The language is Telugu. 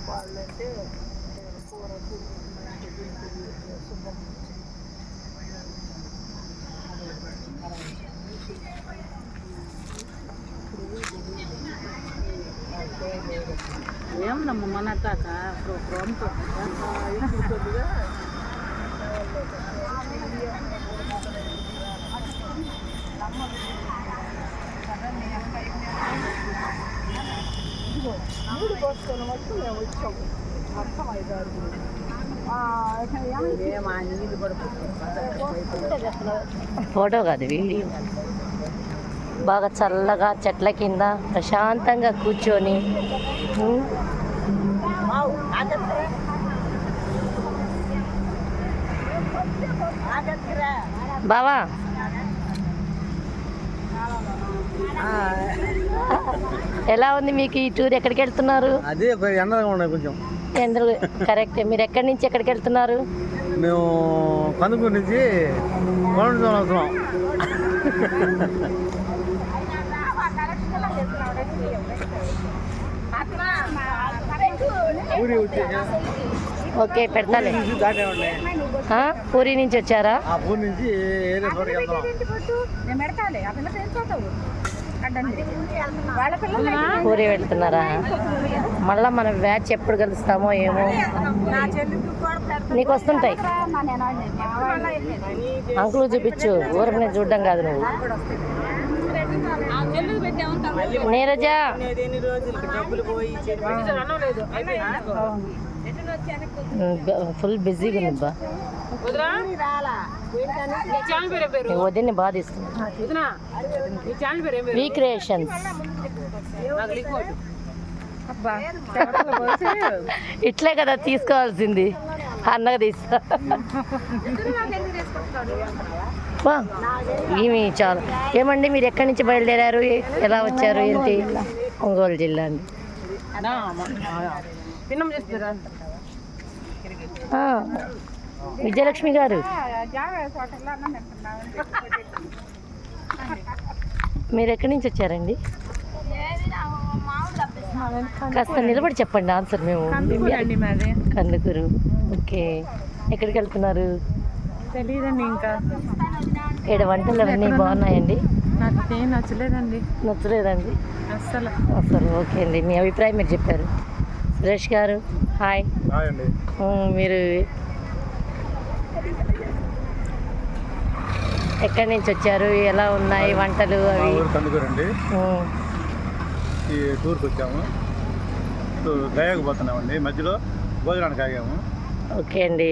వాళ్ళంటే కూర శుభ్రం ఏమన్నమ్మ మన అట్టాక ప్రోగ్రామ్తో కొద్దిగా మూడు బస్సులు మొత్తం మేము వచ్చాము మొత్తం 5-6 ఫోటో కాదు వీడియో. బాగా చల్లగా చెట్ల కింద ప్రశాంతంగా కూర్చొని బావా ఎలా ఉంది మీకు ఈ టూర్? ఎక్కడికి వెళ్తున్నారు? అదే ఎండగా ఉన్నాయి కొంచెం. ఎందరు కరెక్ట్. మీరు ఎక్కడి నుంచి ఎక్కడికి వెళ్తున్నారు? మేము కందుకూరు నుంచి వస్తున్నాం. ఓకే పెడతాలే. పూరి నుంచి వచ్చారా? పూరి నుంచి పూరి వెళ్తున్నారా? మళ్ళా మనం బ్యాచ్ ఎప్పుడు కలుస్తామో ఏమో. నీకు వస్తుంటాయి. అంకులు చూపించు, ఊరికి చూడడం కాదు నువ్వు. నీరజ ఫుల్ బిజీగా ఉంది బా. వదిన్ని బాగా ఇస్తున్నా. రీక్రియేషన్స్ ఇట్లే కదా తీసుకోవాల్సింది. అన్నగా తీస్తా. ఏమి చాలు. ఏమండి మీరు ఎక్కడి నుంచి బయలుదేరారు? ఎలా వచ్చారు? ఏంటి? ఒంగోలు జిల్లా అండి. విజయలక్ష్మి గారు మీరు ఎక్కడి నుంచి వచ్చారండి? కాస్త నిలబడి చెప్పండి ఆన్సర్. మేము కందుకూరు. ఓకే. ఎక్కడికి వెళ్తున్నారు? తెలియదండి. ఇంకా ఇక్కడ వంటలు అవన్నీ బాగున్నాయండి? నాకు ఏం నచ్చలేదండి. నచ్చలేదండి అస్సలు. ఓకే అండి, మీ అభిప్రాయం మీరు చెప్పారు. సురేష్ గారు హాయ్. మీరు ఎక్కడి నుంచి వచ్చారు? ఎలా ఉన్నాయి వంటలు అవి? కందుకూరండి. ఈ టూర్కి వచ్చాము. గయాకు పోతున్నామండి. మధ్యలో భోజనానికి ఆగాము. ఓకే అండి.